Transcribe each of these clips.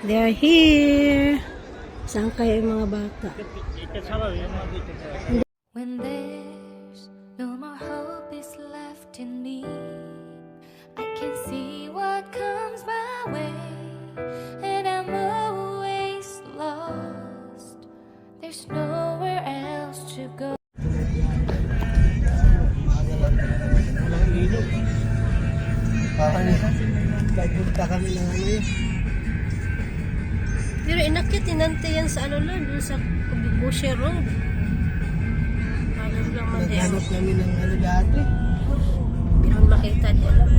They're here. Saan kaya yung mga bata? When there's no more hope is left in me, I can see what comes my way, and I'm always lost. There's nowhere else to go. Nagpunta kami ng ano yun. Pero inakit, inante yan sa ano lang, dun sa Busher Road. Ano lang man din. Naghanap kami ng ano dati. Pero makita niya lang.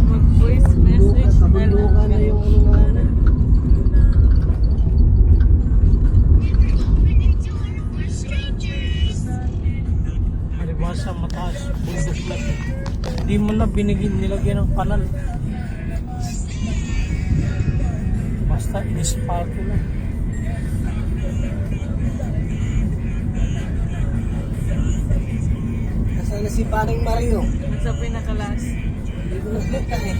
Mag-voice message na Kabundukan na yung ano nga ano. Alibasa mataas, bundok lang. Hindi mo na nilagyan ng kanal. Basta in-spalto lang. Nasaan na si Paring Mario? Sa pinakalas. Hindi ko nakita eh.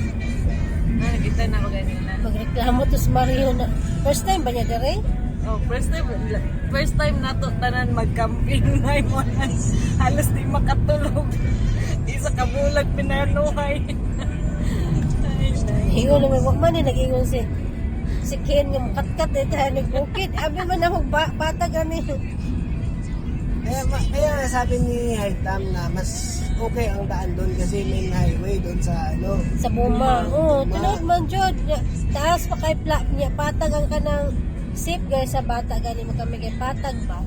Nakita na ako ganina. Magreklamo to si Mario na. First time ba niya dere? Oh, first time nato tanan mag-camping na mo. Halos di makatulog. Isa ka bulag pinanuhay. Ingon naman, wag man nag-ingon si Ken nga makatkat eh, tayo nagbukid. Abi man ako bata gani. Kaya sabi ni Haitam na mas okay ang daan doon kasi main highway doon sa ano. Sa Buma. Oo, tunod man jud. Taas pa kay niya patag ang kanang safe guys sa bata gani mo kami kay patag ba.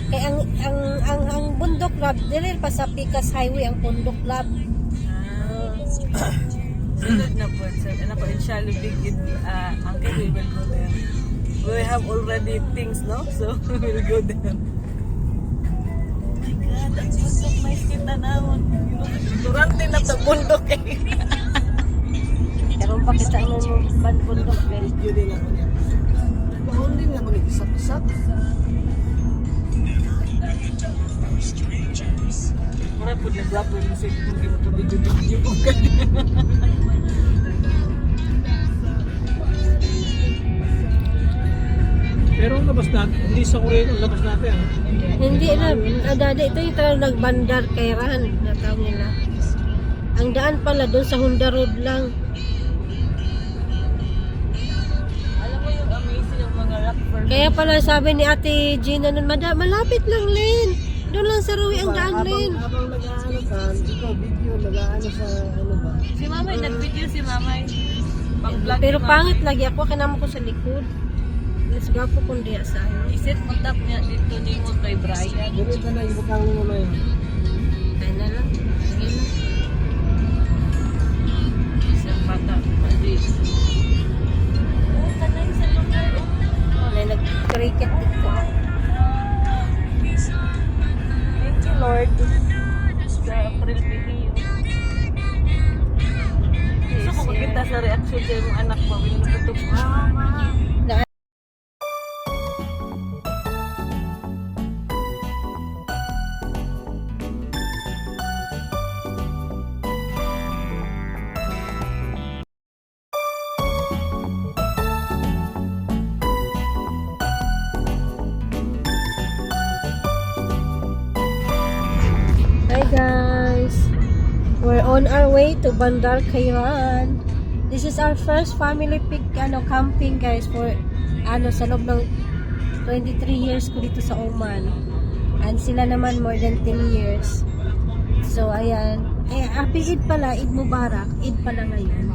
Kay ang bundok lab dili pa sa Picas Highway ang bundok lab. Sunod na po. Ano po, inshallah, big uncle, we will go there. We have already things, no? So, we will go there. Oh my God, ang bundok may kita naman. Durante na ito bundok eh. Karon pa kita mo ban bundok guys. Video din ako niya. Baon din na mag-isak-isak. Mara po na black po music kung di mo ito video po Pero ang labas natin, hindi sa Korea ang labas natin. Hindi na, dada ito yung talagang nagbandar kay Ran, natawag nila. Ang daan pala doon sa Honda Road lang. Alam mo yung amazing ng mga rock formation. Kaya pala sabi ni Ate Gina nun, malapit lang Len. Doon lang sa Rui ang daan Len. Habang nag-aano ka, ikaw video, nag-aano sa ano ba? Si Mamay, nag-video si Mamay. Pang-vlog Pero ni Mamay. pangit lagi ako, kinama ko sa likod. Mas gapo kung diya sa ano. Isit mo tap niya dito ni mo kay Brian. Ganito na, ibutang mo na yun. Kaya na lang. Sige na. Isang bata. Hindi. Oh, kanay sa lugar. Wala nag-cricket dito. Thank you, Lord. Sa April Pilio. So, kung makita sa reaction sa yung anak mo, pinunutok, Mama. Hi guys! We're on our way to Bandar Khairan. This is our first family camping guys for sa loob ng 23 years ko dito sa Oman. And sila naman more than 10 years. So ayan, happy Eid pala, Eid Mubarak, Eid pala ngayon.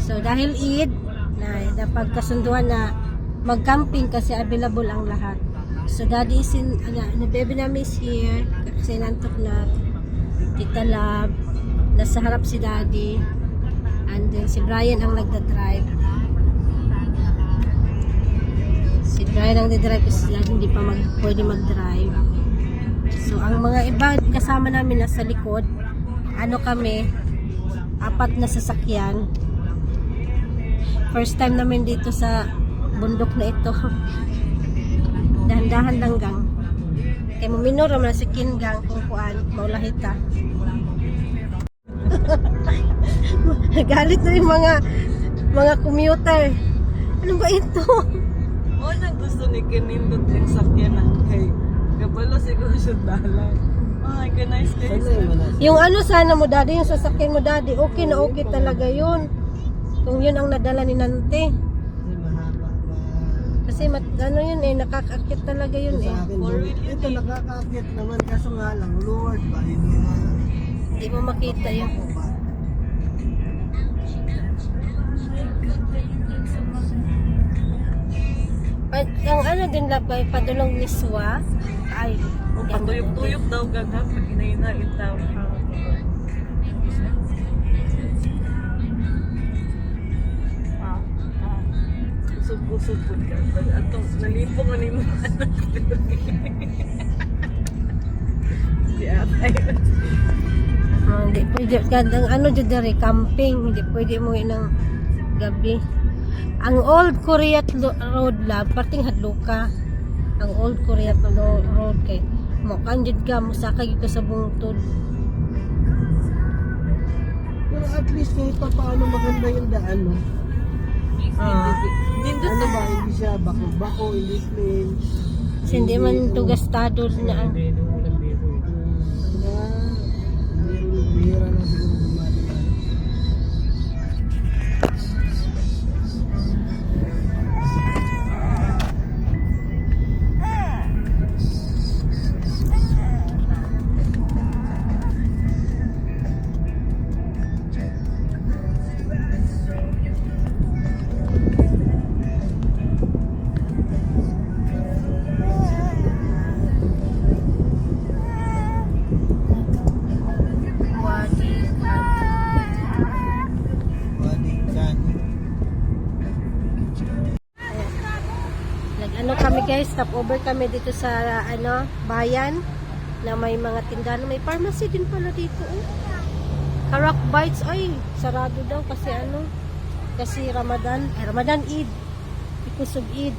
So dahil Eid, napagkasunduan na mag-camping kasi available ang lahat. So daddy is the baby namin is here kasi nantok na Tita Lab, nasa harap si daddy, and then si Brian ang nagda-drive. Si Brian ang nagda-drive kasi lagi hindi pa pwede mag-drive. So ang mga iba kasama namin nasa likod, kami, 4 na sasakyan. First time namin dito sa bundok na ito. Dahan-dahan lang gang. Kaya muminor naman si Kin gang kung kuan, maulahita. Galit na yung mga mga commuter. Ano ba ito? Oo na gusto ni kinindot yung sakyanan kay kabalo siguro siya dalang. Ay, nice Saan days. na yung manas? Yung ano sana mo daddy, yung sasakyan mo daddy, okay na okay talaga yun. Kung yun ang nadala ni Nante. Kasi mahaba. Kasi ano yun eh, nakakakit talaga yun eh. Sa akin, For real yun ito eh. nakakakit naman. Kaso nga lang, Lord ba? Yun nga. Hindi mo makita yun. Ako ba? Ang ano din labay, padulong miswa. Ay, O patuyok-tuyok daw gagap pag inainain daw. Kusog-kusog po ka. Atong nalimpong ano yung mga anak ko. Di atay. Hindi pwede. Ang ano dyan dari, camping. Hindi pwede mo yun ng gabi. Ang Old Korea Road lab, parting Hadluka. Ang Old Korea Road kay mo kanjud ka mo sakay ka sa bungtod. Pero at least kahit pa paano maganda yung daan, no? Nindot Ano ba, hindi siya bako-bako, hindi plain. Kasi hindi man tugastado na ang Bihira lang siguro dumadaan. wadi. Wadi dyan. Nag-ano kami guys, stop over kami dito sa ano, bayan na may mga tindahan, may pharmacy din pala dito. Oh. Karak Bites ay sarado daw kasi ano, kasi Ramadan Eid. Ikusog Eid.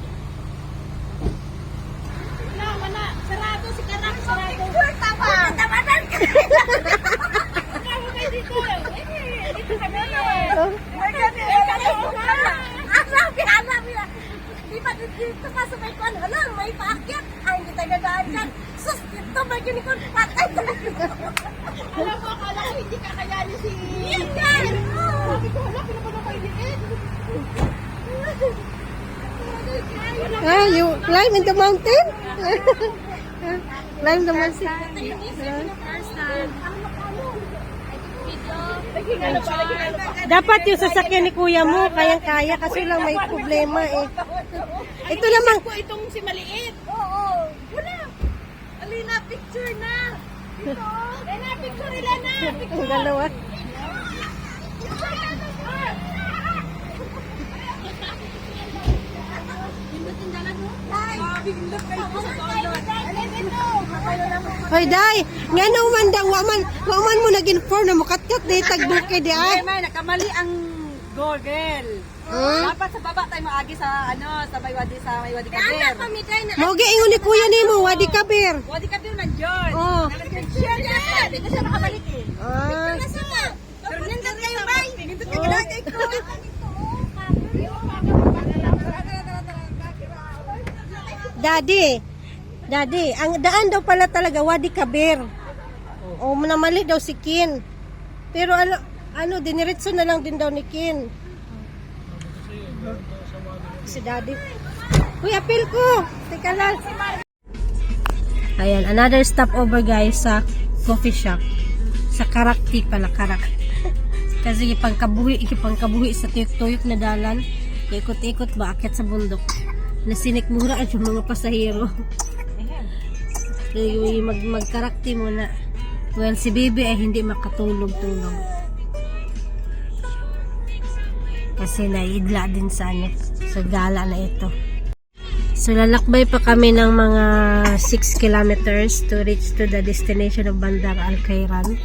Sarado si Karak, sarado. Tama. Tamanan ka. Tama kayo dito. Dito kami. Alam niya. Di ba dito pa sa may kwan? Alam, may paakyat. Ay, hindi tayo dadaan dyan. Sus, dito ba yun ko? Patay talaga. Alam mo, akala ko hindi kakayanin si... Yan yan! Sabi ko, wala, pinapanood ko iniin. Ah, you climb in the mountain? Climb the mountain. Dapat yung sasakyan ni kuya mo, kayang-kaya kasi lang may problema eh. Ito naman, Ko itong si Maliit. Oo. Wala. Alina, picture na. Dito. Alina, picture nila na. ang dalawa. Hoy, day, nga naman daw, waman mo nag-inform na mukatkat day tagbuke di ay. May nakamali ang Google. Dapat sa baba tayo maagi sa sa may wadi kabir. Maugi ingon ni kuya nimo, wadi kabir. Wadi kabir nandiyon. Oh. Share yan. Hindi siya nakabalik eh. Ah. Pero nindot kayo bay. Nindot kayo lagay ko. Daddy, ang daan daw pala talaga wadi kabir. O namali daw si Kin. Pero ano, diniretso na lang din daw ni Kin. Si Daddy. Uy, apil ko. Teka lang. Ayan, another stopover guys sa coffee shop. Sa Karakti pala, Karak. Kasi ipangkabuhi sa tuyok-tuyok na dalan. Ikot-ikot ba, akit sa bundok. Nasinik mura at yung mga pasahero. Magkarakti muna. Well, si baby ay hindi makatulog-tulog. Kasi naiidla din sa gala na ito. So, lalakbay pa kami ng mga 6 kilometers to reach to the destination of Bandar Al Khairan.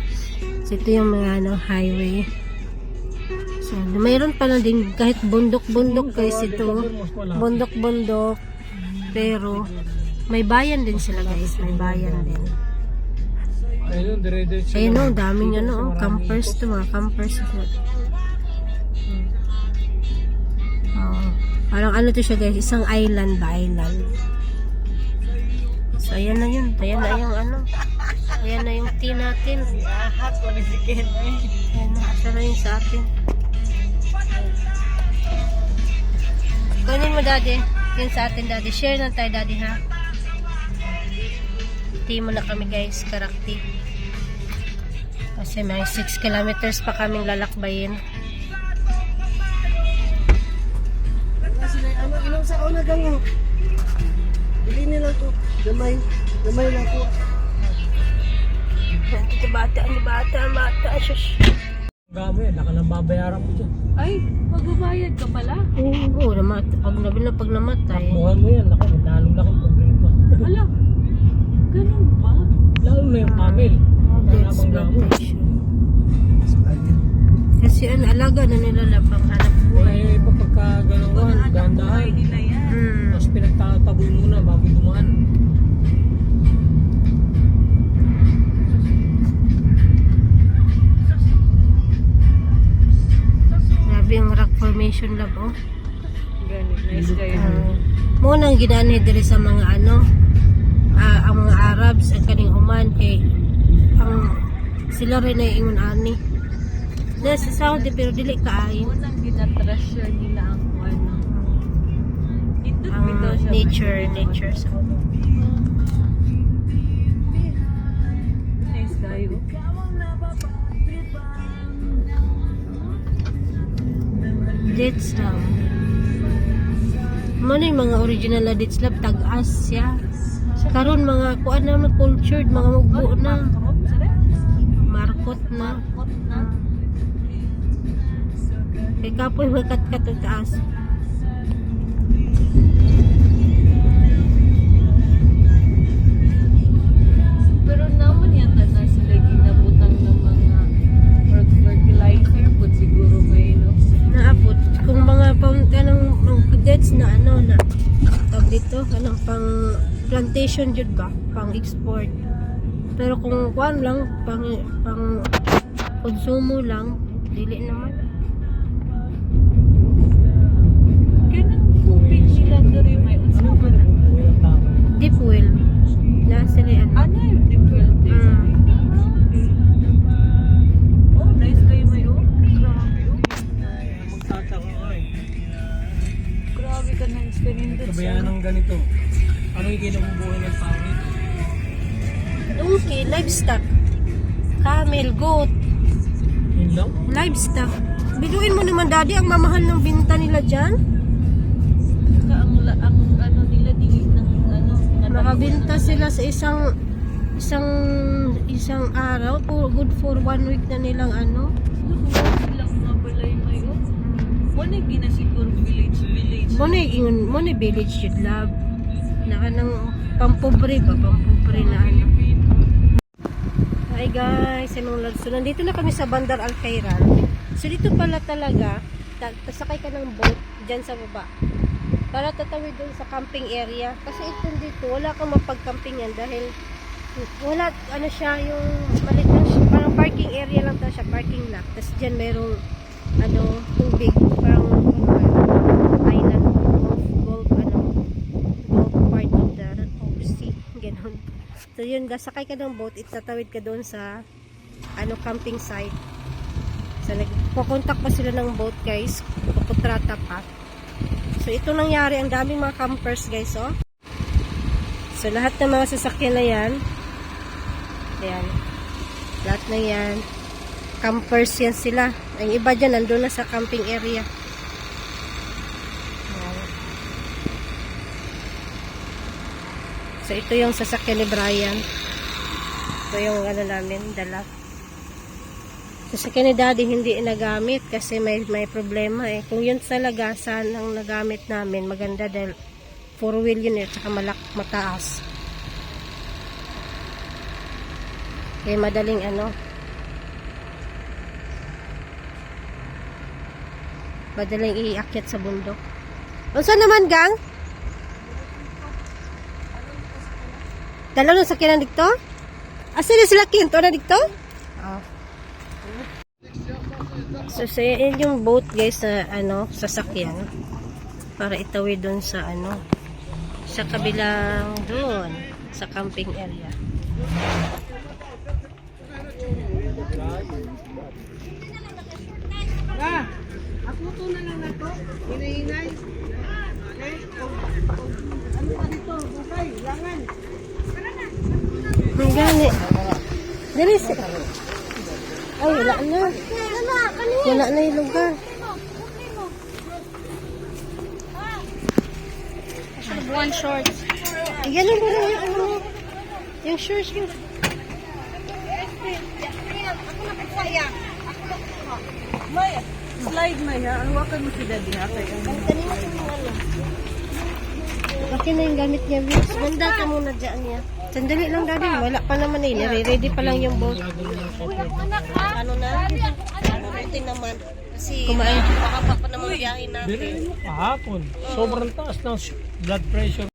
So, ito yung mga highway. So, mayroon pa lang din kahit bundok-bundok guys ito. Bundok-bundok. Pero, may bayan din sila guys. May bayan din. Ayun o, daming campers to, mga campers. Parang ano to siya guys, isang island ba, island. So ayan na yun, ayan na yung ano, ayan na yung tea natin. Ahak ko ni si Ken. Ayan na, asa na yun sa atin. Kunin mo daddy, yun sa atin daddy, share na tayo daddy ha. Tea muna kami guys, karakti. Kasi may 6 kilometers pa kaming lalakbayin. Ano, ilang sa una gang. Bili nila to. Gamay na ko. Ito bata, shush. Gamo yan, naka nang babayaran mo dyan. Ay, magbabayad ka pala. Oo, pag namatay. Buhan mo yan, naka, lalong problema. Hala, ganun ba? Lalo na yung camel. Death's plantation. Kasi alaga na nila lang pang hanap buhay. Eh, pagka gano'n, gandahan. Nila yan. Tapos pinagtataboy muna bago dumaan. Grabe yung rock formation lab, oh. Ganun, nice kayo. Muna ang ginanid diri sa mga ano, ang mga Arabs, ang kaning Oman, kay sila rin ay ingon ani. Sa Saudi pero dili kaayo. Unang ginatrasure nila ang ano. Ito Ang bitaw siya. nature sa Nice kayo. dates lang. Ano yung mga original na dates lab, tag-as siya. Karon mga kuan na cultured, mga mugbo na. Markot na. Kay kapoy magkat-kat ang taas. Pero naman yata na sila ginabutang ng mga fertilizer po siguro may no. Naabot. Kung mga kanang dates na ano na tawag dito, kanang pang plantation jud ba? Pang export. Pero kung kuan lang, pang konsumo lang, dili naman. Ganun tubig sila diri may unsa ba na? Deep well. Na sila ano. Ano yung different things? Oh, nice kayo may oh. Grabe oh. Magtataka ka eh. Grabe ka nice ka nindot. Sabayan ng ganito. Ano yung kinabubuhay ng tao nito? Okay, livestock. Camel, goat, Yun lang? livestock. Biduin mo naman daddy, ang mamahal ng binta nila dyan. Ang ano nila dili ng ano Makabinta sila sa isang araw. Good for 1 week na nilang ano. silang mga balay may oh. Wala ginasiguro village. Mone village yun love. Naka ng pampobre ba? Pampobre na ano. Hi guys, so nandito na kami sa Bandar Al Khairan. So dito pala talaga, pasakay ka ng boat dyan sa baba. Para tatawid doon sa camping area. Kasi ito dito, wala kang mapag-campingan dahil wala, ano siya, yung malit lang siya, parang parking area lang to siya, parking lot. Tapos dyan merong, ano, tubig, parang island, golf part of the sea, ganun. So yun, sakay ka ng boat, itatawid ka doon sa, ano, camping site. So nagpo-contact pa sila ng boat guys, puputrata pa. So ito nangyari, ang daming mga campers guys, oh. So lahat ng mga sasakyan na yan, ayan, lahat na yan, campers yan sila. Ang iba dyan, nandun na sa camping area. Ayan. So ito yung sasakyan ni Brian. Ito yung ano namin, dala. Sasakyan ni Daddy hindi nagamit kasi may problema eh. Kung yun talaga saan ang nagamit namin, maganda dahil 4-wheel yun eh, tsaka mataas. Kaya madaling ano, madaling iakyat sa bundok. O saan naman gang? Dalawang sakyanan dito? Asa na sila kinto na dito? Oh. So, yan yung boat guys na ano, sasakyan. para itawid doon sa ano, sa kabilang doon, sa camping area. Ako to na lang ako. Hinahinay. Okay? Ano pa dito? Bukay, langan. Ang gani. Dali si... Ay, wala na. Wala na yung lugar. One short. Ay, ganun ba na yung ano? Yung shorts yun. May, slide may ha. Ang wakan mo si daddy ha. Kaya Laki na yung gamit niya, Vince. Banda ka muna dyan niya. Sandali lang, daddy. Wala pa naman eh. Nare-ready pa lang yung boat. Ano na? Buti naman. Kasi kumain. Baka pa naman biyahin natin. Kahapon, sobrang taas ng blood pressure.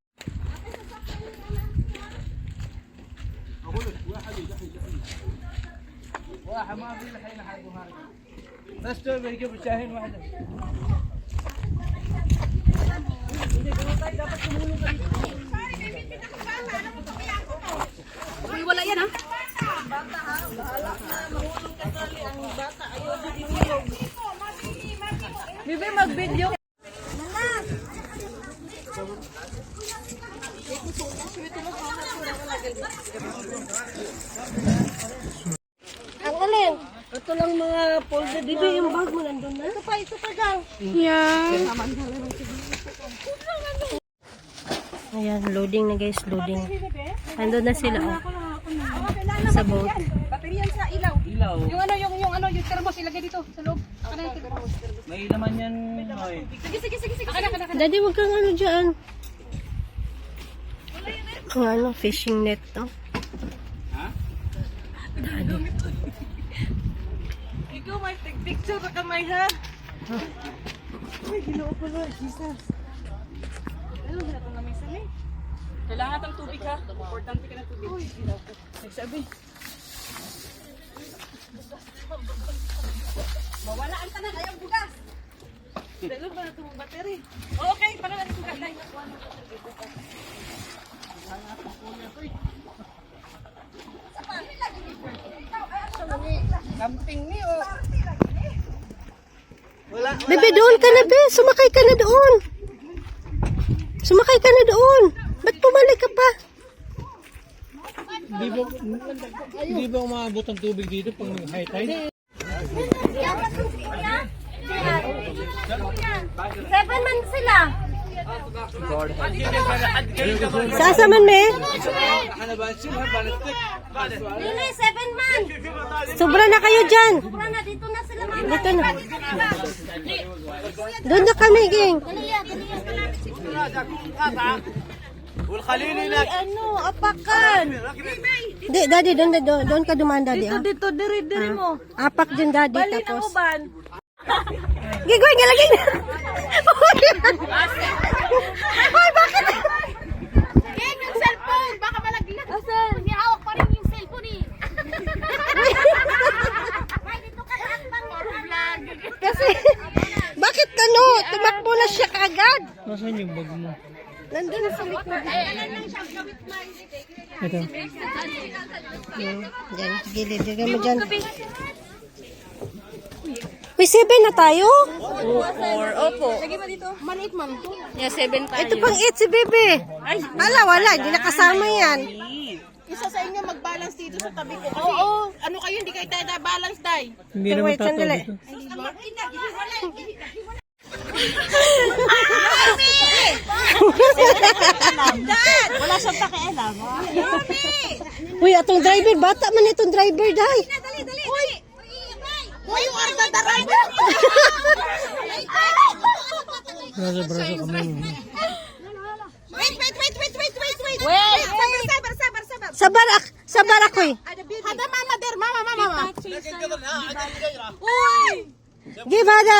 Wala yan, ha? Bibi, mag-video. Ang alin? Ito lang mga folder. Bibi, yung bag mo nandun na. Ito pa daw. Yan. Ayan, loading na guys, loading. Nandun na sila, oh. Sa boat. Bateryan sa ilaw. Ilaw. Yung thermos ilagay dito sa loob. May laman yan. Oy. Sige. Daddy, wag kang ano dyan. Ang ano, fishing net to. Ikaw may picture na kamay ha. Ay, ginoo ko na. Jesus. Ano na ito namin sa ni? Kailangan ng tubig ha. Importante ka ng tubig. Uy, ginoo ko. Nagsabi. Mawalaan ka na, ayaw bugas. Dalo ba na itong battery? Okay, para na itong ganda. Camping ni o. Bebe, doon ka na, be. Sumakay ka na doon. Sumakay ka na doon. Ba't pumalik ka pa? Di ba umabot ang tubig dito pag high tide? 7 man sila. Sasa man, me? Lili, 7 man. Sobra na kayo dyan. Sobra na, dito na sila. Dito na. Doon na kami, ging. Ano, apakan. Di, daddy, doon ka dumaan, daddy. Ah. Dito, diri mo. Apak dyan, daddy. Bali na Tapos, uban. gigoy, galagin. Hoy, bakit? Game yung cellphone. Baka malaglag. Asan? Hihawak pa rin yung cellphone eh. May dito ka sa akbang vlog. Kasi, bakit ano? Tumakbo na siya kagad. Nasaan yung bag mo? Nandun sa likod. Ito. Diyan, gilid. Diyan mo dyan. May 7 na tayo? Opo. Maliit man to. Yeah, 7 tayo. Ito pang 8 si Bebe. Wala. Hindi nakasama yan. Isa sa inyo mag-balance dito sa tabi ko. Kasi ano kayo, hindi kayo tayo balance day. Hindi naman Wait, sandali. tataw dito. Wala siyang pakialam. Uy, atong driver. Bata man itong driver, day. Dali. Uy, yung arda driver! Braso kami mo. Wait! Sabar ako eh. Hada mama der, mama. Give hada.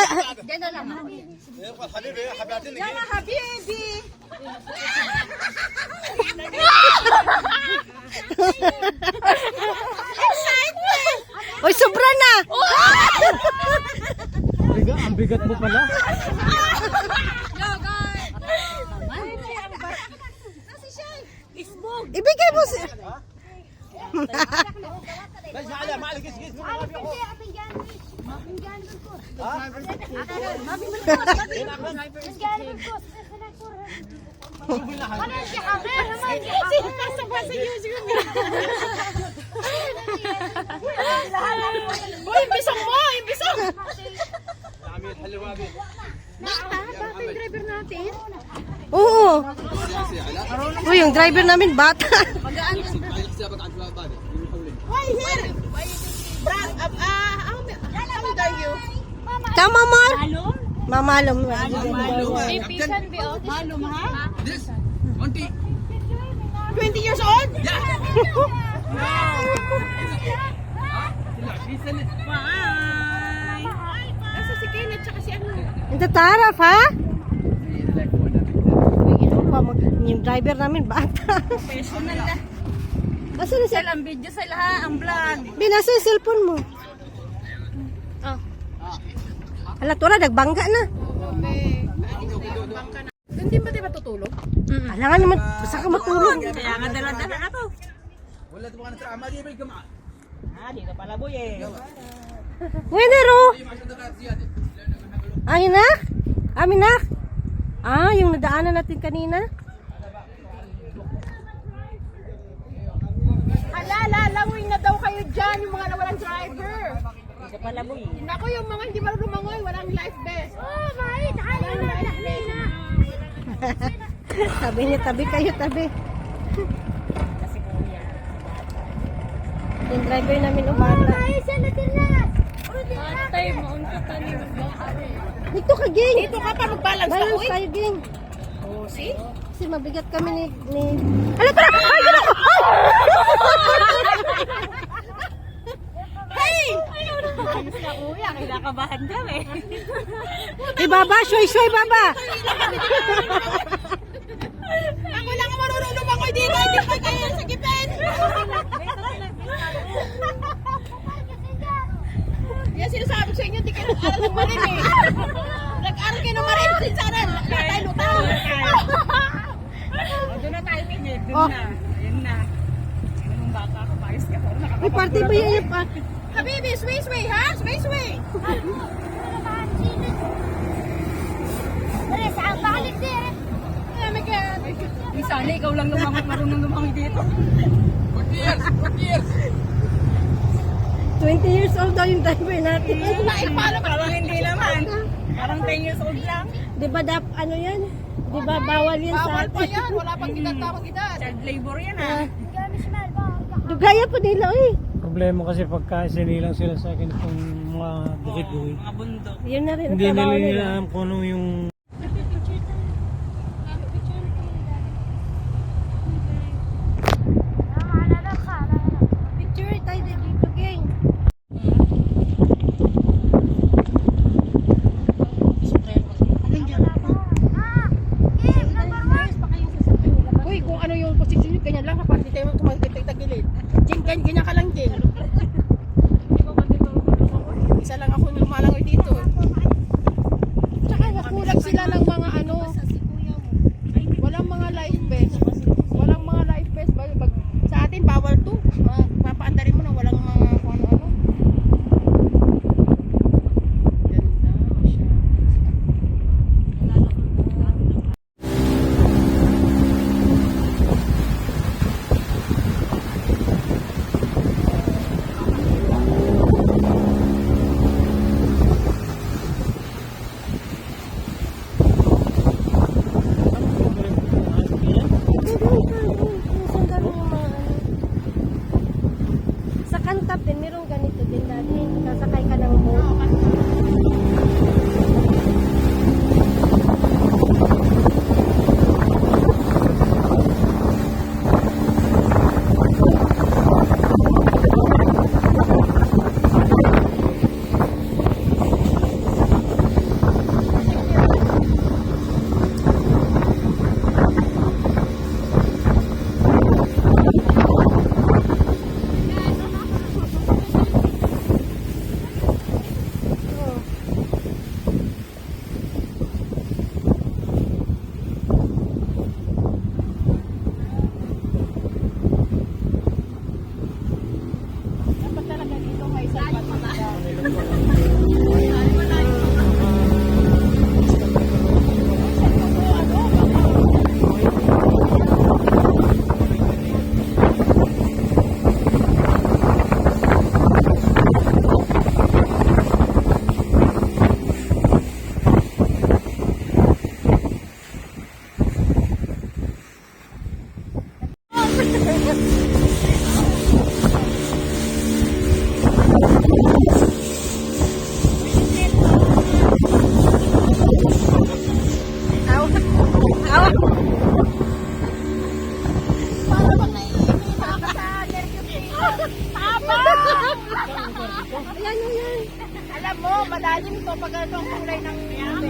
Yalla habibi! Uy, sobra na. Ang bigat mo pala. Go, guys. Boy, yung bisong mo! Yung bisong! Oo. Uy, yung driver namin bata. Why here? Brad, how old are you? Come, Amor. Mamalom. Pisan be out. 20 years old? Nasa si Kenneth tsaka si ano. Ito taraf, ha? Ito pa, yung driver namin bata. Professional na. Asa na siya? Ang video sa lahat, ang vlog. Binasa yung cellphone mo. Oh. Hala, tura, nagbangga na. Doon din ba tayo matutulog? Alangan naman, basta ka matulog. Kaya nga dala-dala na to. Dito pala boy eh. Winero! Ay, nak? Amin, nak? Yung nadaanan natin kanina? Langoy na daw kayo dyan, yung mga nawalang driver. Dito pala boy. Nako, yung mga hindi marunong lumangoy, walang life vest. Oh, mait. Ayaw na na. Tabi niya, tabi kayo, tabi. Yung driver namin umata. Ay, siya na tinas. Patay mo, ang katanim. Dito ka, Ging. Dito ka pa mag-balance na, Balance uy. tayo, Ging. Oh, see? Kasi mabigat kami ni... Hala, tara! Ay, gano'n! Hey! Ayos na kuya, kinakabahan kami. Ay, baba! Shoy, baba! Ako lang ang marunong lumangoy dito, hindi pa kayo sa gipen. Yan sinasabi ko sa inyo, hindi kayo nag-aral ng marin eh. Nag-aral kayo ng marin, sana lutang. Doon na tayo, Minye. Oh. Ayun na. Ayun ang baka ko, ayos ka. Ay, party ba yan yung party? Habibi, sway, ha? Sway. Pare, saan balik din? Oh my God. Sana ikaw lang marunong lumangoy dito. 20 years old daw yung driver natin. Parang hindi naman. Parang 10 years old lang. Di ba ano yan? Di ba bawal yan sa Bawal pa atin? yan. Wala pang tinatawag edad. Child labor yan ah. Dugaya po nila eh. Problema kasi pagka sinilang sila sa akin itong mga bukid-bukid. Mga bundok. Yun na rin ang Hindi trabaho nila nila. alam kung ano yung Picture tayo dito, gang. Uy, kung ano yung posisyon nyo, ganyan lang. Kapag di tayo tagilid. Ganyan ka lang, Jing. Isa lang ako lumalangoy dito. Tsaka nakulang sila ng mga ano. Walang mga life vest. Walang mga life vest. Sa atin, bawal to. Papaandarin mo na walang mga kung ano-ano. Ganda, masya. malalim ito pag ito ang kulay ng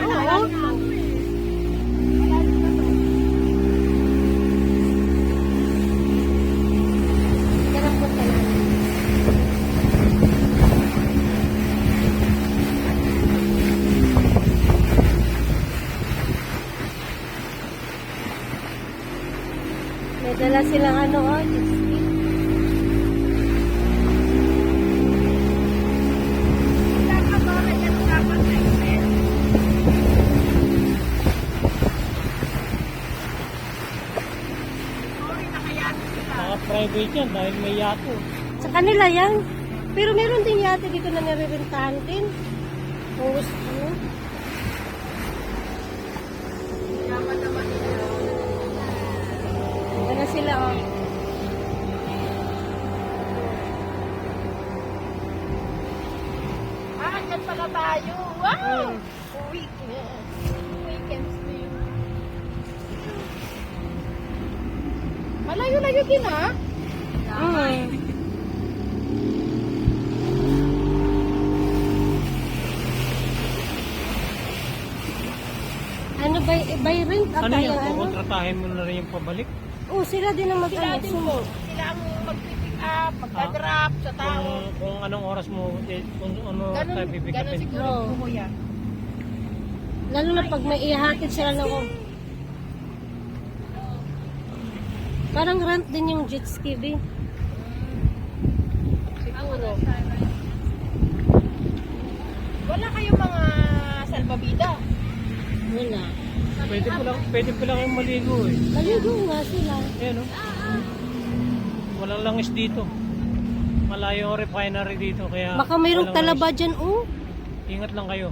Oo. Ganun po talaga. May dala silang ano, jet ski. Mga private yan dahil may yato. Sa kanila yan. Pero meron din yata dito na nirerentahan din. Kung gusto mo. Ano sila, oh. Dyan pala tayo. Wow! Mm. Weekends na yun. Malayo-layo din ha? Mm. Ano by rent Ano ata yung yung ano? kukontratahin mo na rin yung pabalik? Oh, sila din ang Sila mag-ano. din po. Sila ang mag-pick up, magdadrop sa tao. Kung anong oras mo, kung ano tayo pipick Ganun upin. siguro Oo. po kuya. Lalo na pag may ihatid sila ng parang rent din yung jet ski, be. Siguro. Wala kayong mga salbabida. Wala. Pwede pa lang yung maligo eh. Maligo nga sila. Ayan o. Walang langis dito. Malayo ang refinery dito kaya Baka mayroong walang talaba dyan, oh. langis. Ingat lang kayo.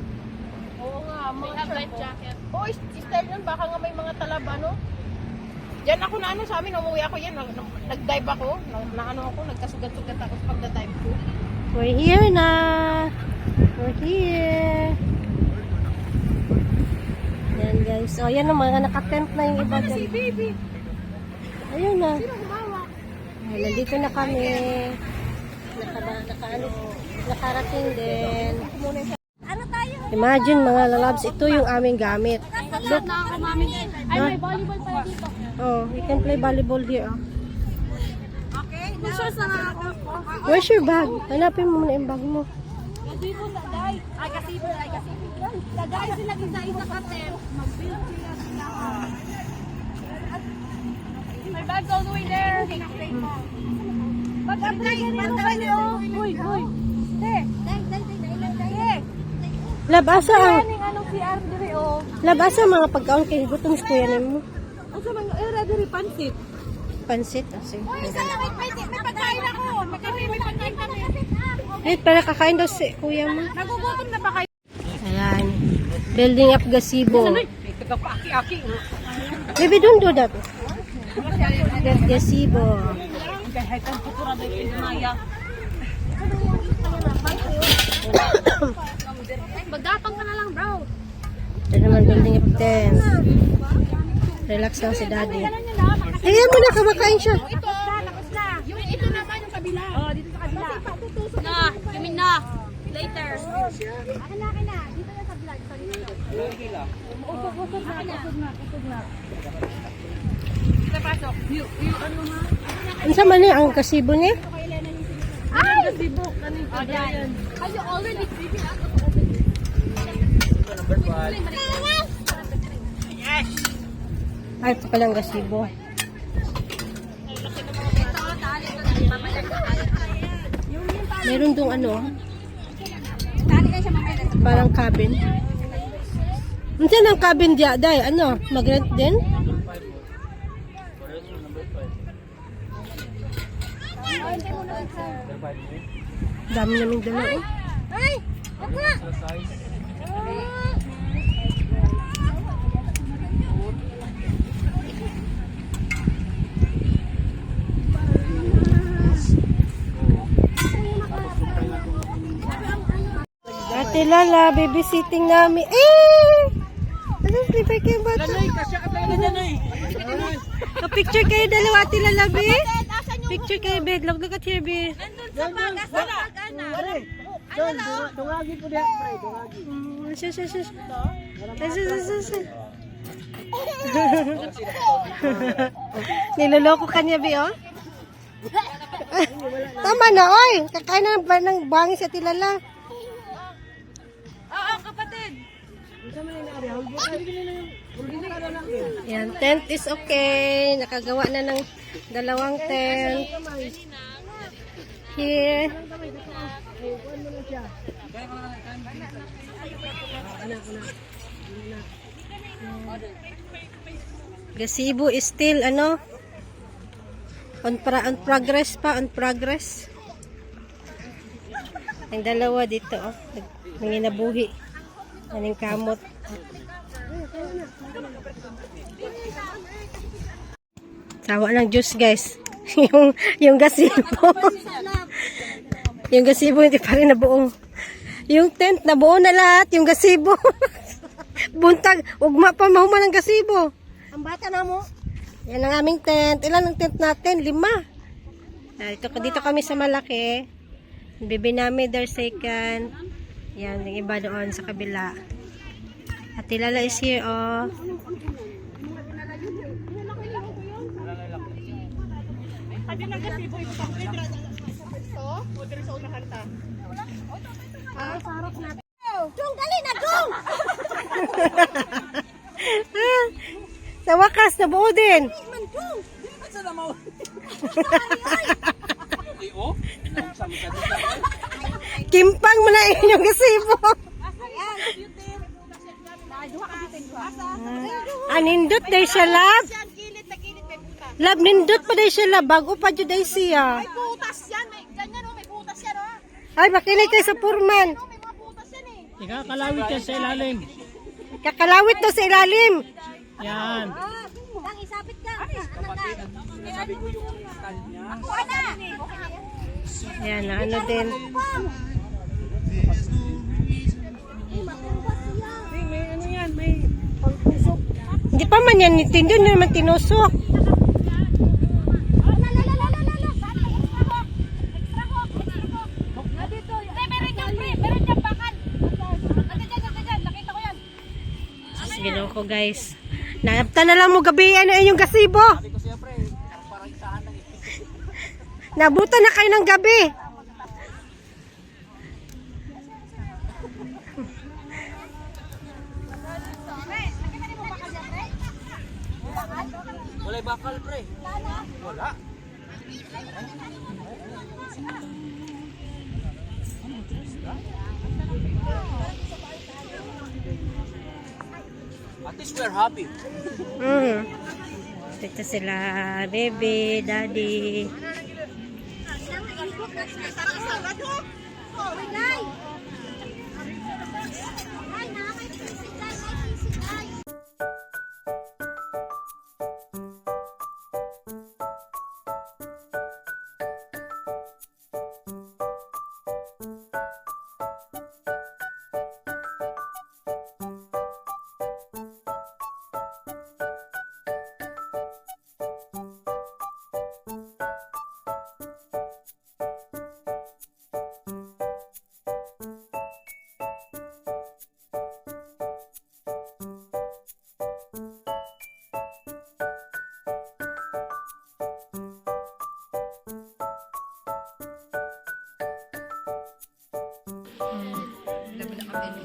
Oo nga, mga life jacket. Oo, style nun, baka nga may mga talaba, no? Diyan ako na ano sa amin, umuwi ako yan, nag-dive ako, na ano ako, nagkasugat-sugat ako sa pagda-dive ko. We're here na. We're here. Yan guys. So, yan naman. Naka-tent na yung iba dyan. Baby, Ayun na. sino humawak? Ay, nandito na kami. Nakarating din. Ano tayo? Imagine mga lalabs, ito yung aming gamit. Look. Ay, may volleyball pala dito. Oh, you can play volleyball here. Oh. Okay. Nag-shorts na nga ako. Where's your bag? Hanapin mo muna yung bag mo. Dito sa day. Ay, kasi. Sa day sila isa katem. Mag-build sila sila. My bag's all the way there. Pag-apply ka rin mo kayo. Uy. Te. Labasa ang. Anong CR dire o? Labasa mga pagkaon kay gutom sa kuya mo. Ang sa mga era dire pansit. Pansit. Sige. Uy, sana may pagkain ako. May pagkain kami. Wait, para kakain daw si kuya mo. Nagugutom na ba kayo? Ayan. Building up gazebo. Kagapaki-aki. Baby, don't do that. Get gazebo. Magdatang ka na lang, bro. Ito naman building up tent. Relax lang si daddy. Ayan mo na, kumakain siya. Ito, tapos na. Yung ito naman, yung kabila. Oh, dito sa kabila. Na, you mean na. Later. Akin na. Dito na sa vlog. Sorry. Usog na. Dito pasok. Ano nga? Ano sa man ang gazebo niya? Ay! Gazebo. Ayan. Are you already creeping out of the Ay, ito palang gazebo. Meron dong ano, parang cabin. Minsan ang cabin diya, day, ano, mag-rent din? Dami naming dala, eh. Ay! Wag na! Ate Lala, babysitting namin. Eh! Ano, slipper kayo ba ito? Picture kayo dalawa, Ate Lala, be? Picture kayo, be. Look at here, be. Doon, dungagi po diyan, pre, dungagi. Sus. Niloloko ka niya, Bi, oh. Tama na, oy. Kakain na ng bangis sa tilala. Oo, kapatid. Yan, tent is okay. Nakagawa na ng dalawang tent. Here. Gazebo is still, on progress pa, on progress. Ang dalawa dito, oh. Nanginabuhi. Aning kamot. Sawa ng juice, guys. yung gazebo. Yung gazebo hindi pa rin nabuo. Yung tent nabuo na lahat, yung gazebo. Buntag, ugma pa mahuman ng gazebo. Ang bata na mo. Yan ang aming tent. Ilan ang tent natin? 5. Dito kami sa malaki. Bibi namin their second. Yan, yung iba doon sa kabila. At tilala is here, oh. Dung, dali na, Dung! Sa wakas, nabuo din. Kimpang mo na inyong gazebo. Nindot day siya, lab. Lab, nindot pa day siya, lab. Bago pa dyan day siya. May putas yan. May ganyan, oh. May putas yan, oh. Ay, makinig kayo sa purman. May mga putas yan, eh. Ikakalawit yan sa ilalim. Kakalawit to sa ilalim. Yan. Dang, isabit ka. Yan, ano din. May ano yan, may Hindi pa man yan, hindi naman tinusok. Ginawa ko, guys. Naabta na lang mo gabi ano yung gazebo. Nabuta na kayo ng gabi. Walay bakal, pre. Wala. At least we're happy. Ito sila, baby, daddy.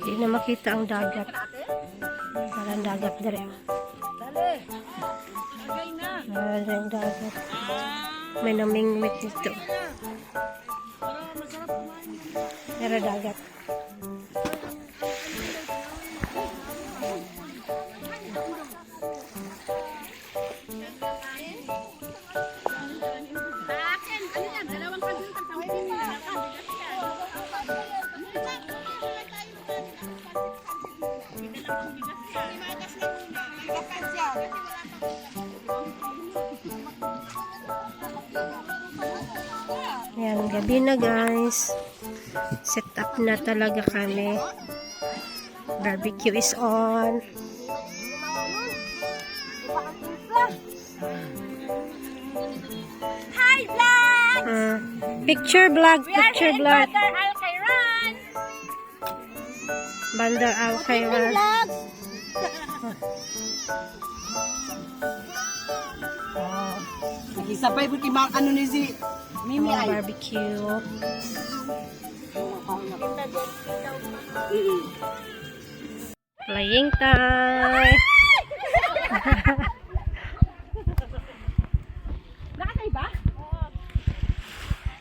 Hindi na makita ang dagat. Parang dagat dire. Parang dagat. May namingwit dito. Pero dagat. Yan, gabi na guys. Set up na talaga kami. Barbecue is on. Hi, vlog! Picture vlog, picture vlog. Brother Al Khairan. Bandar Al Khairan. Nagisapay po timang ano ni si Mimi Mga ay. barbecue. Playing time.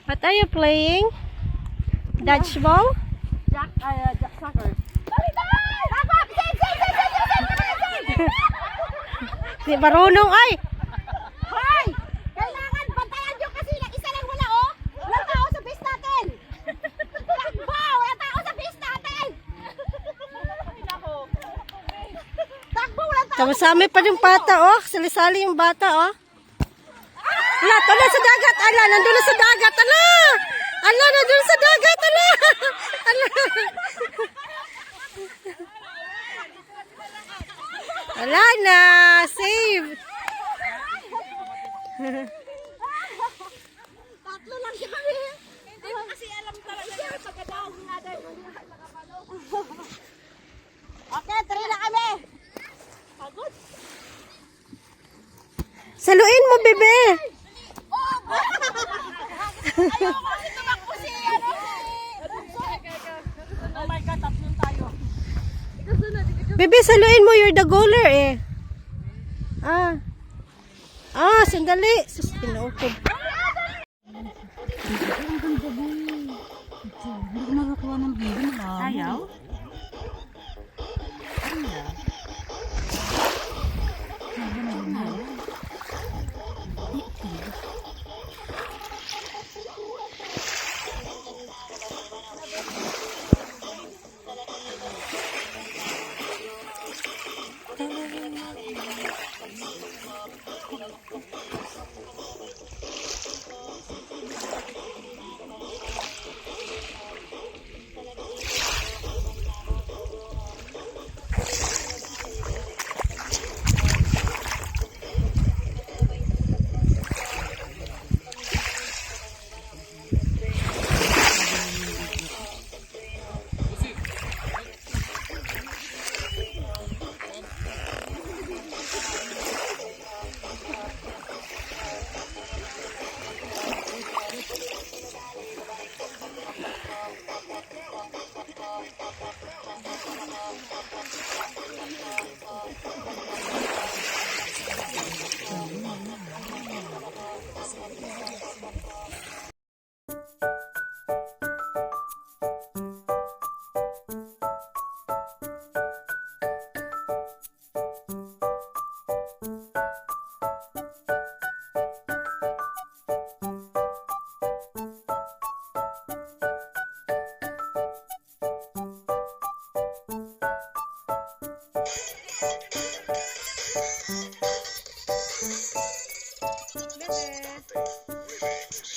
What are you playing? Dodgeball? Jack soccer. Di marunong ay. Hoy! Kailangan bantayan nyo kasi isa lang wala, oh! Walang tao sa base natin! Takbo! Walang tao sa base natin! Takbo! Walang tao! Sama-sama pa yung bata, oh. Sali-sali yung bata, oh. Ala, tuloy sa dagat. Ala, nandun na sa dagat. Ala! Ala, nandun sa dagat. Ala! Ala! Ala na! Save! Tatlo lang kami! Hindi mo kasi alam talaga yung pagkadaog natin. Okay, 3 na kami! Pagod! Saluin mo, bebe! Ayoko kasi tumakbo si ano Oh my God, tatlong tayo. Bebe, saluin mo. You're the goaler, eh. Sandali. Sus, pinaukod. Ayaw?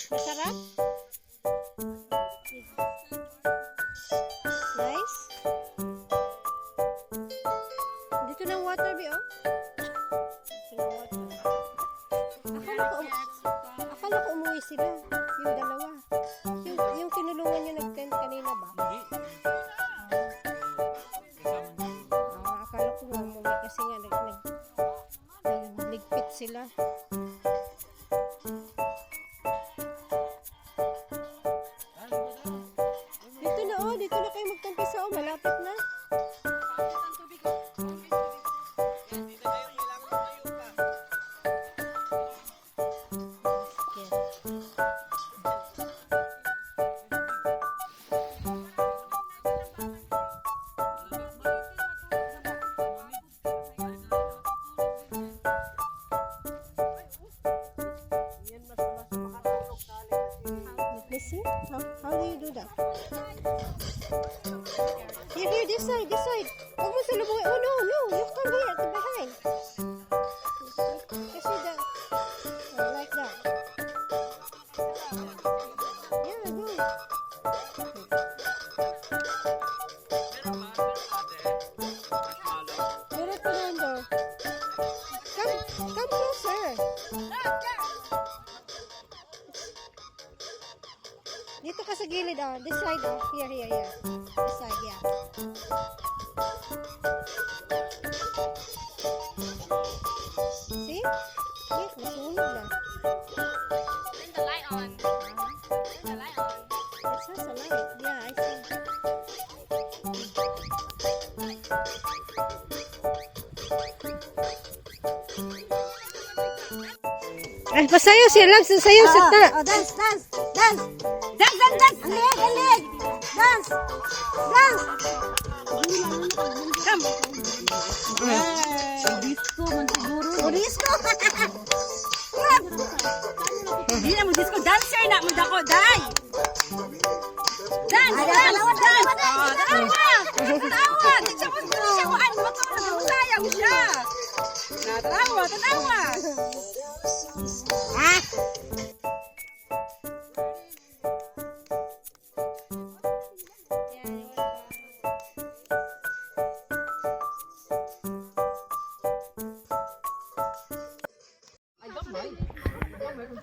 Masarap? Nice? Dito ng water, Bi, oh. Dito ng water. Akala ko umuwi sila. Yung dalawa. Yung tinulungan nyo nag-tent kanina ba? Akala ko umuwi kasi nga nagligpit sila. Dito na kayo magkampisa, oh, malapit na. Let me see. How do you do that? Here, this side, this side. Huwag mo salubungin. Oh, no, you come here, to behind. Kasi that. Oh, like that. Yeah, go. Meron pa Nando. Come closer. Dito ka sa gilid, ah. This side, ah. Here. This side, yeah. Yes, nasunog na. Turn the light on. Turn the light on. It has a light. Yeah, I see. Ay, pasayaw siya lang. Sasayaw siya ta. Oh, dance, dance, dance. Dance, dance, dance. Alig, alig. Dance. Dance. Come. Disco man siguro. Oh, disco. Hindi na mo disco. Dancer na mo dako, dai. Dance, dance, dance. Tawa. Tawa. Di siya mo siya mo ano mo to. Sayang siya. Tawa, tawa. Ah.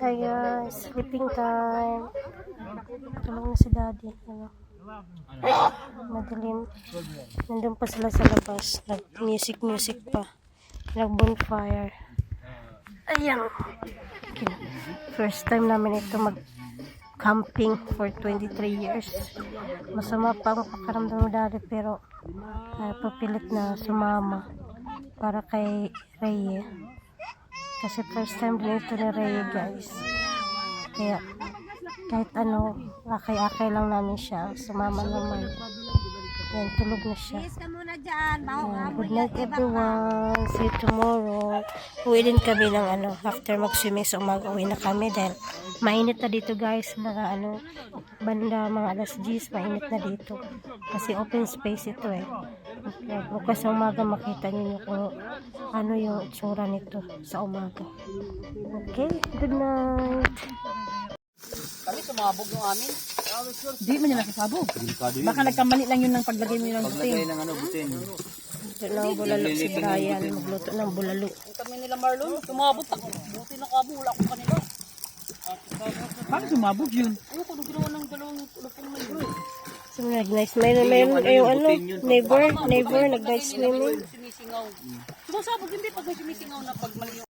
Hi guys, sleeping time. Tulong na si daddy. Ano? Madilim. Nandun pa sila sa labas. Nag-music pa. Nag-bonfire. Ayan. First time namin ito mag-camping for 23 years. Masama pa ang pakaramdam ng daddy pero papilit na sumama para kay Reye. Kasi first time din ito ni Reye guys. Kaya kahit ano, akay-akay lang namin siya. Sumama naman. Yan, tulog na siya. Yes, ka muna dyan. Yan, good night everyone. See you tomorrow. Uwi din kami ng ano, after mag-swimming sa umaga, uwi na kami dahil mainit na dito guys. Mga ano, banda mga alas 10, mainit na dito. Kasi open space ito eh. Kaya bukas sa umaga makita niyo kung ano yung itsura nito sa umaga. Okay, good night. Kami sumabog yung amin. Di man niya nakasabog. Baka nagkamali lang yun ng paglagay mo yun ng buting. Ng ano, butin. Ito na ang bulalo si Brian. Magluto ng bulalo. Kami nila Marlon, sumabog ako. Buti na kabo, wala ko kanila. Bakit sumabog yun? Ano ko, nung ginawa ng dalawang lupong na yun. So, nag-nice. Mayroon yung ano, neighbor, nag-nice swimming. Sinisingaw. Sumasabog hindi pag may sinisingaw na pag mali yung...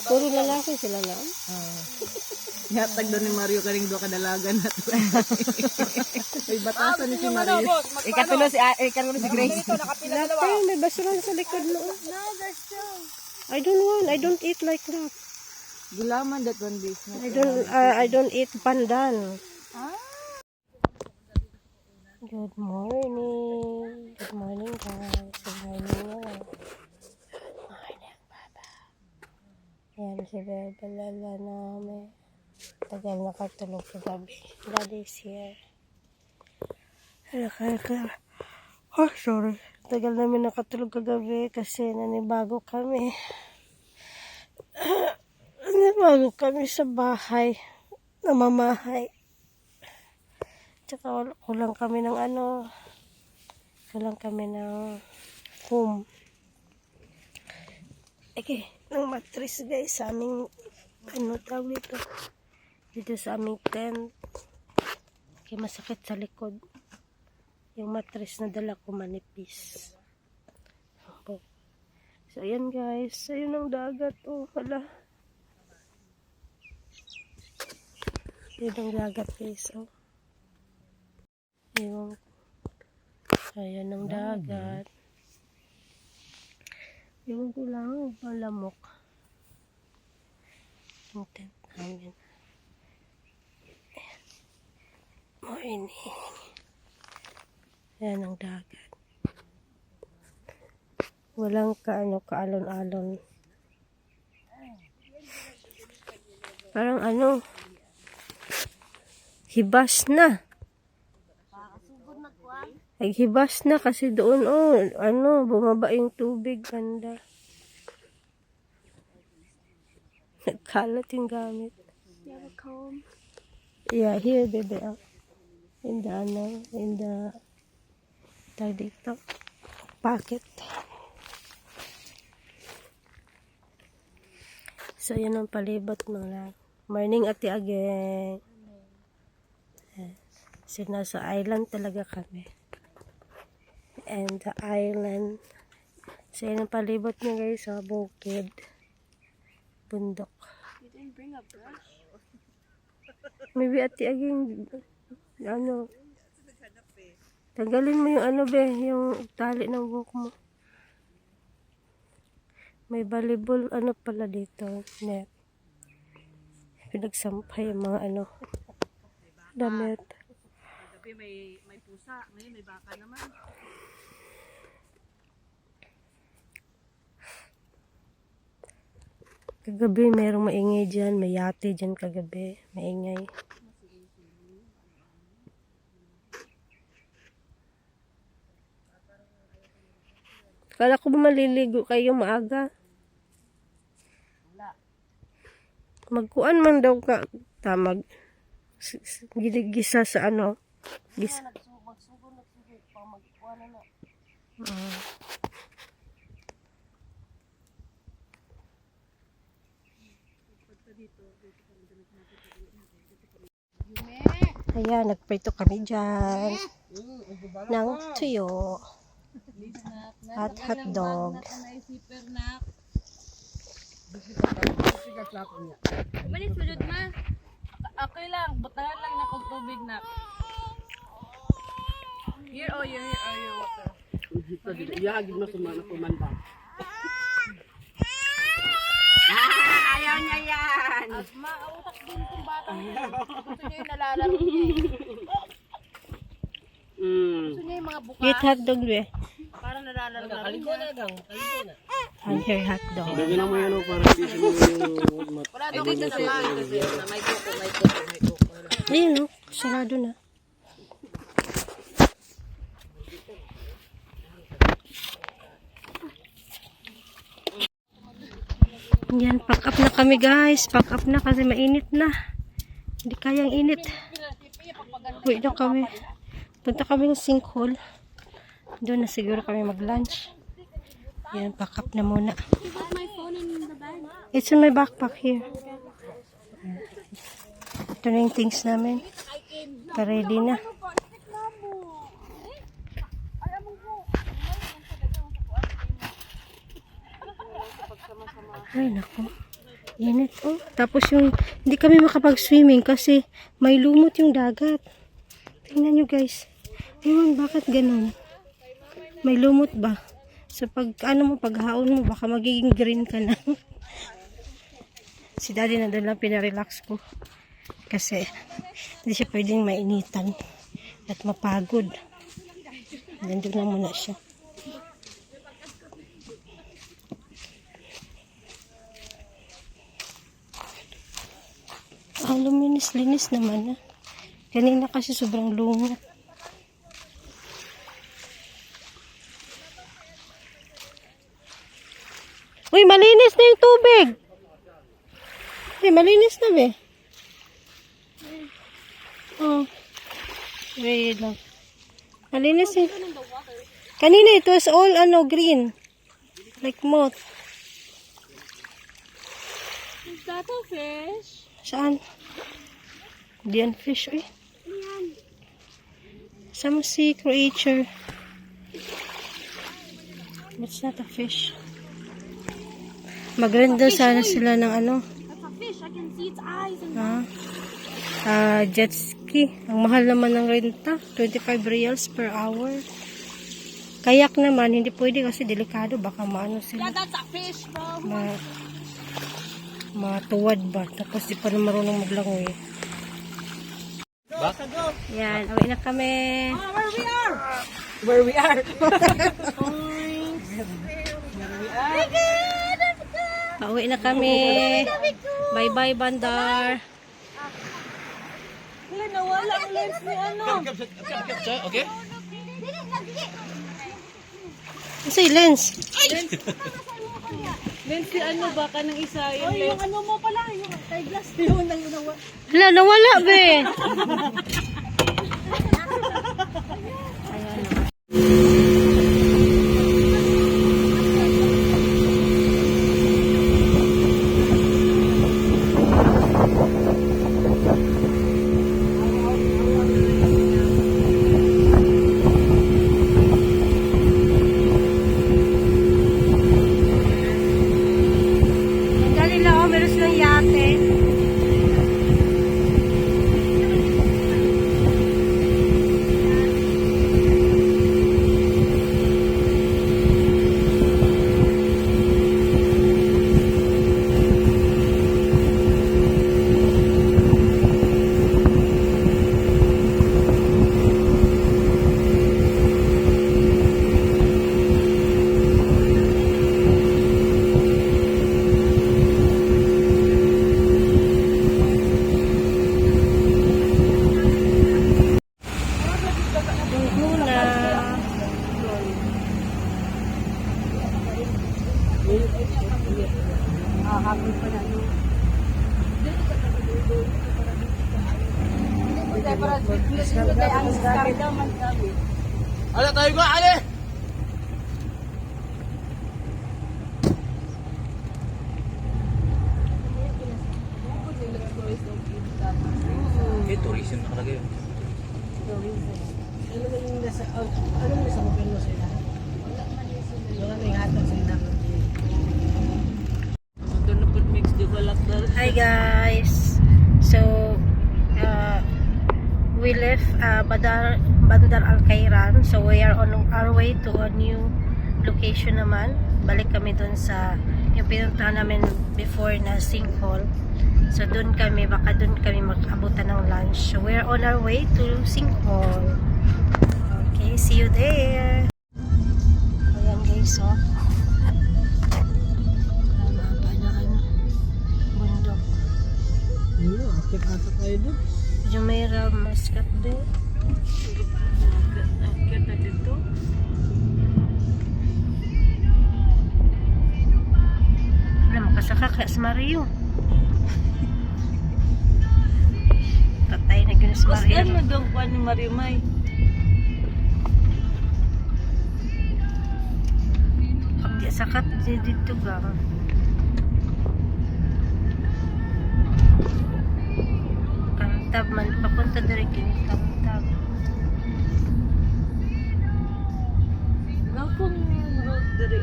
Puro lalaki sila lang. Yatag doon ni Mario karing doon kadalagan na to. May batasan ni si Mario. Ikatulo si Grace. Lapay, may basuran sa likod noon. No, there's still. I don't eat like that. Gulaman that one this. I don't eat pandan. Good morning. Good morning guys. Good morning. Yan si Bebe Lala namin. Tagal nakatulog sa gabi. Daddy's here. Oh, sorry. Tagal namin nakatulog kagabi kasi nanibago kami. Nanibago kami sa bahay. Namamahay. Tsaka kulang kami ng ano. Kulang kami ng home. Okay. Ng mattress guys sa aming ano tawag dito sa aming tent kaya masakit sa likod yung mattress na dala ko manipis. So ayan guys, ayun ang dagat. Oh hala, yun ang dagat guys. Oh ayun, ayan ang dagat. Ewan ko lang, malamok. Yung tent namin. Morning. Yan ang dagat. Walang kaalon-alon. Parang ano, hibas na. Ay, hibas na kasi doon, bumaba yung tubig, ganda. Nagkalat yung gamit. You have a comb? Yeah, here, baby. In the, tag dito, pocket. So, yan ang palibot mga. Morning, ate again. So, nasa island talaga kami. And the island So, yan ang palibot niya guys, sa bukid. Bundok. You didn't bring a brush? Maybe ati aging, ano, tanggalin mo yung ano be, yung tali ng buhok mo. May volleyball, ano pala dito, net. Pinagsampay yung mga ano, damit. Gabi may pusa, ngayon may baka naman. Kagabi, merong maingay dyan. May yate dyan kagabi. Maingay. Kala ko ba maliligo kayo maaga? Magkuan man daw ka. Tamag. Gisa sa ano. Gisa. Ayan, nagprito kami dyan ng tuyo at hotdog. Manis sulod ma. Okay lang, butahan lang na kog tubig na. Here oh, your water. Iyagid mo sumana ko man ba? Ayaw niya yan. At mautak din itong batang yun. Gusto niya yung nalalaro niya eh. Gusto niya yung mga buka. Eat hotdog be. Parang nalalaro niya. And here hotdog. Gawin mo yan o para hindi mo yung Wala daw dito sa bahay kasi may kuko. Ayun o, sarado na. Yan, pack up na kami guys. Pack up na kasi mainit na. Hindi kayang init. Uwi na kami. Punta kami ng sinkhole. Doon na siguro kami mag-lunch. Yan, pack up na muna. It's in my backpack here. Ito na yung things namin. Ready na. Ay, naku. Init, oh. Tapos yung, hindi kami makapag-swimming kasi may lumot yung dagat. Tingnan nyo, guys. Ewan, bakit ganun? May lumot ba? So, pag, ano mo, paghaon mo, baka magiging green ka na. Si daddy na doon lang pinarelax ko. Kasi, hindi siya pwedeng mainitan at mapagod. Nandun lang muna siya. Ang luminis-linis naman. Kanina kasi sobrang lumot. Uy, malinis na yung tubig. Uy, malinis na be. Oh. Wait lang. Malinis eh. Kanina it was all green. Like moth. Is that a fish? Saan? Diyan fish eh. Some sea creature. It's not a fish. Mag-render sana sila ng ano. That's a fish. I can see its eyes and Jet ski. Ang mahal naman ng renta. 25 reals per hour. Kayak naman, hindi pwede kasi delikado. Baka maano sila. that's a fish, bro. Matuwad ba? Tapos di pa na marunong maglangoy. Yan, awi na kami. Where we are. Pauwi na kami. Bye-bye, Bandar. Wala, nawala ang lens ni ano. Okay? Say lens. Lens si ano, baka ng isa yung lens. Yung ano mo pala, yung eyeglass yun. Hala, nawala be. Happy pa na. Ala tayo ba, ale? tourism nakalagay yun. Ano mo sa gobyerno sila? Wala na yung hatag sila. Doon na po mix developer. Hi guys. So we left Bandar Al Khairan. So we are on our way to a new location naman. Balik kami dun sa yung pinuntahan namin before na sinkhole. So dun kami, baka dun kami mag-abutan ng lunch. So we're on our way to sinkhole. Okay, see you there. Ayan guys, oh. Haba na bundok. Akit ata tayo doon. Jumeirah Muscat din. Akit na dito. Wala makasaka kaya sa Mario. Tatay na gano'n sa Mario. Kusgan mo doon po ni Mario May. Kapti sakat dito gang. Kantab man. Papunta direct yun. Kantab. Gapong road diri.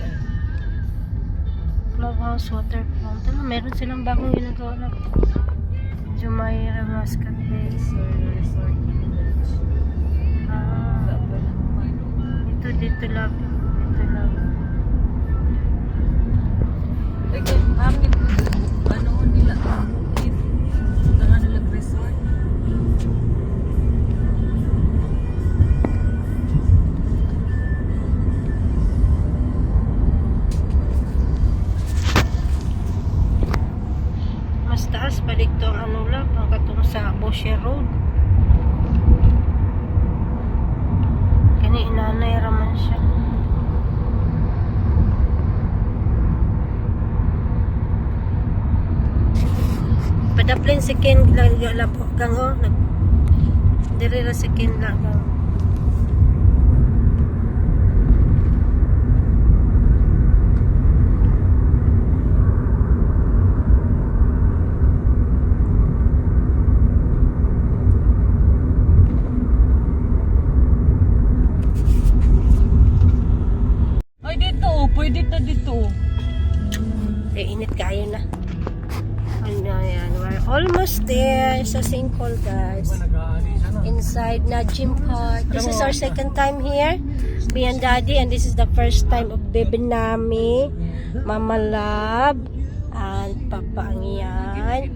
Clubhouse, water fountain. Meron silang bagong ginagawa na Jumeirah Muscat Base. Dito lang. Dito lang. Amin, ano nila, tangan nila resort. Mas taas pa dito ang ano lang, ang katong sa Bosher Road. Kani inanay raman siya. Padaplin second gang oh, dire ra second lang. Ay, dito, pwede na dito. Init kayo na. Ayan, we're almost there sa sinkhole guys. Inside Najim Park. This is our second time here. Me and Daddy, and this is the first time of Baby Nami, Mama Love, and Papa Angyan.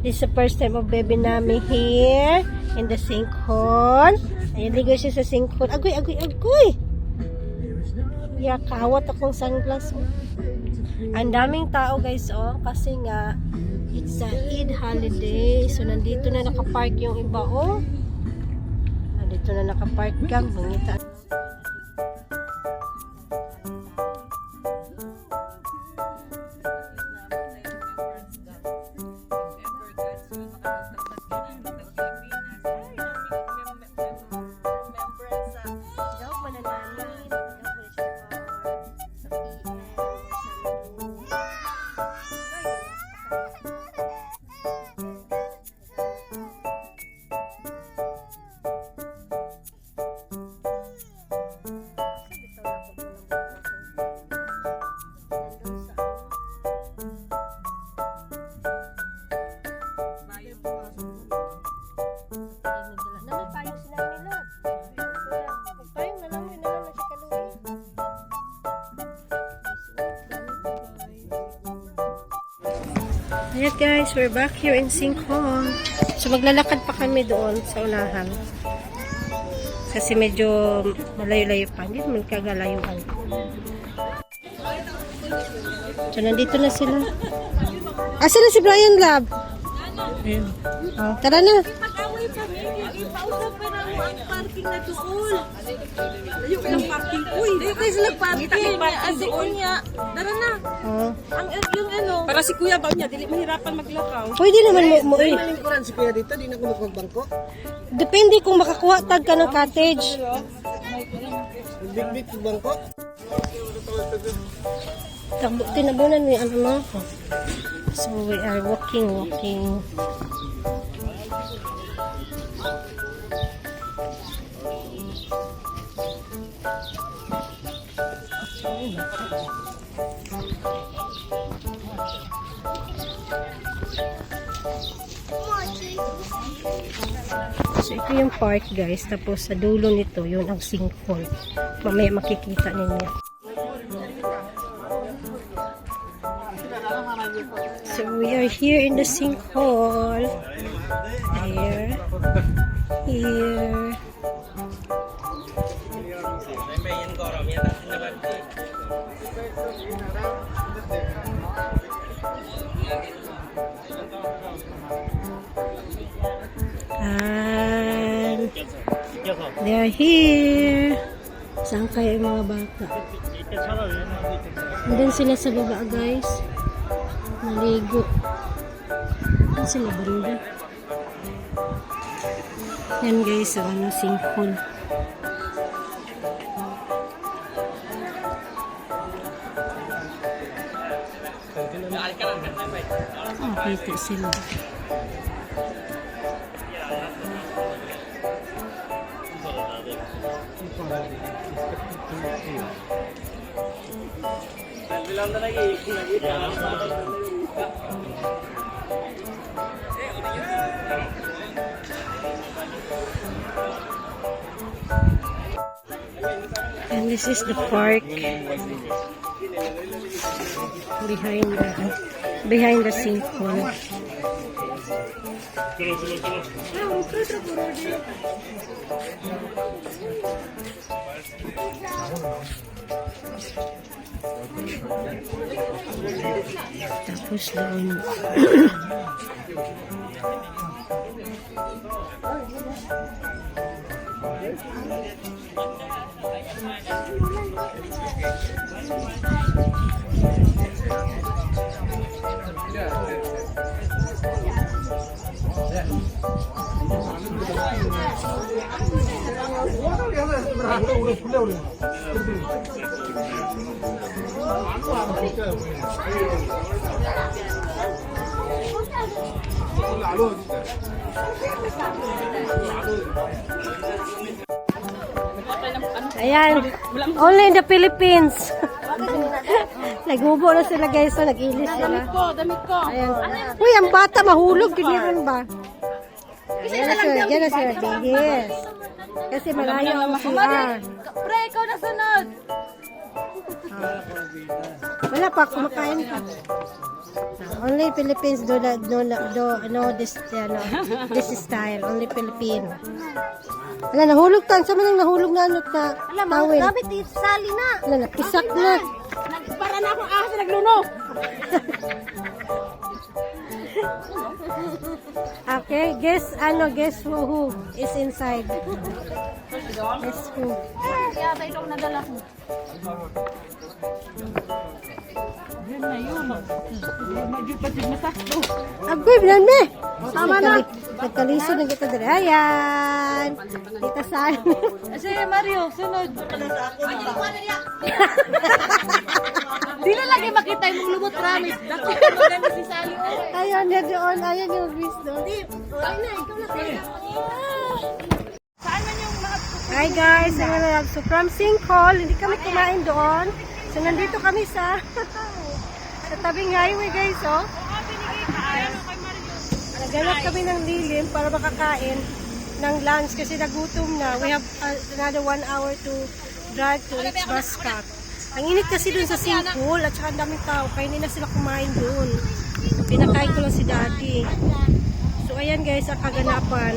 This is the first time of Baby Nami here in the sinkhole. Ayan, ligo siya sa sinkhole. Agoy, agoy, agoy! Yeah, kawat akong sunglass. Ang daming tao guys, oh, kasi nga it's a Eid holiday. So nandito na nakapark yung iba, oh. Nandito na nakapark gang, bungita. Ayan guys, we're back here in Sinkhole. So maglalakad pa kami doon sa unahan. Kasi medyo malayo-layo pa. Hindi naman kagalayuan. So nandito na sila. Asa na si Brian Lab? Oh, tara na. Ipausap pa na mo ang parking na doon. Layo ka ng parking. Uy, dito kayo sila parking. As doon niya. Tara na. yung ano. Para si Kuya ba niya, dili mahirapan maglakaw. Pwede naman mo Ay, malingkuran si Kuya dito, di na ko magbangko. depende kung makakuha tag ka ng cottage. Magbitbit sa bangko. Tinabunan mo yung ano no? So we are walking. So ito yung park guys, tapos sa dulo nito yun ang sinkhole. Mamaya makikita ninyo. So we are here in the sinkhole. Here. And they are here. Saan kaya yung mga bata? Andun sila sa baba guys. Naligo. Saan sila banda? Yan guys, ang ano, sinkhole. Kita sila. And this is the park behind the sinkhole. Tapos doon. Ayan, only in the Philippines. Nagmubo na sila guys, so nag-ilis sila. Damit ko. Ayan. Uy, ang bata mahulog, giniron ba? Yan na sila, bigis. Kasi malayo ang CR. Pre, ikaw na sunod. Wala pa, kumakain pa. Only Philippines do this style. Only Filipino. Wala, nahulog tan. Sa manang nahulog na ano na tawin. Dapat isali na. Wala, nakisak na. Para na akong ahas na naglunog. Okay, guess who is inside. Guess who. Kaya ba ikaw nadala ko? Yan na yun. Medyo patig masakto. Agoy, binan me. Tama na. Nagkaliso na kita dali. Ayan. Tita Sal. Kasi Mario, sunod. Di na lagi makita yung lumot ramis. Dako ka maganda si Sally. Ayan, yan doon. Ayan yung Chris doon. Hi guys, so from Sinkhole, hindi kami kumain doon. So nandito kami sa tabing highway guys, oh. Naghanap kami ng lilim para makakain ng lunch kasi nagutom na. We have another 1 hour to drive to reach Mascot. Ang init kasi doon sa Sinkhole at saka ang daming tao kaya hindi na sila kumain doon. Pinakain ko lang si Daddy. So ayan guys, ang kaganapan.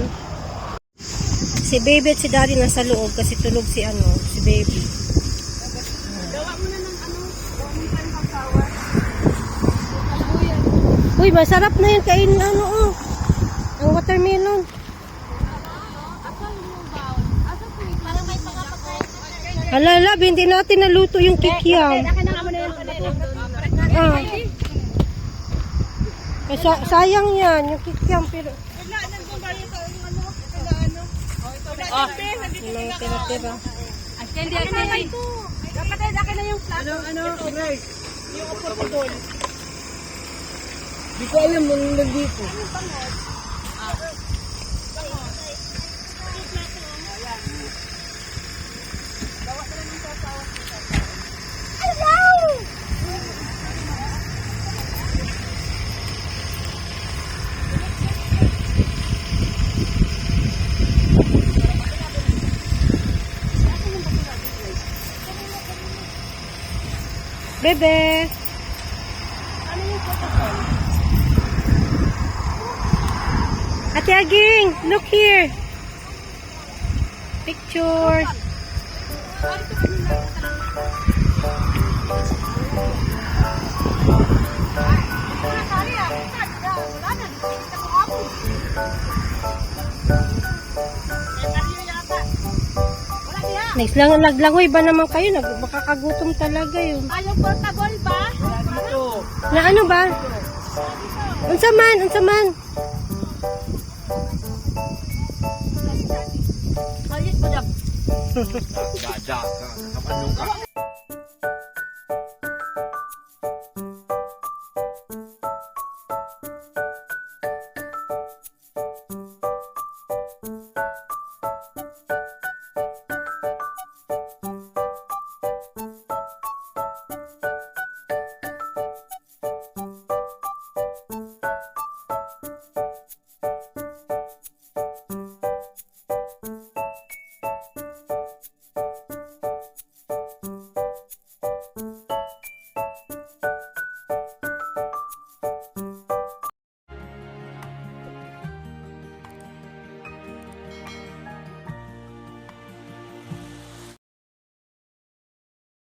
Si Baby at si Daddy nasa loob kasi tulog si Baby. Uy, masarap na yung kain ang watermelon. Halala, hindi natin naluto yung kikiam. Ah. sayang yan, yung kikiam, pero Wala, nandun ba yung ano? Wala, ano? Ah, may tira-tira. Akin na ito. Kapatid, akin na yung plato. Ano, Grace? Yung affordable. Di ko alam nung nandito. Bebe! Ate Aging, look here! Pictures! Next lang, laglangoy ba naman kayo? Makakagutom talaga yun. Yung portable ba? Na ano ba? Unsa man, unsa man? Kalit mo na. Gada ka. Kapano ka?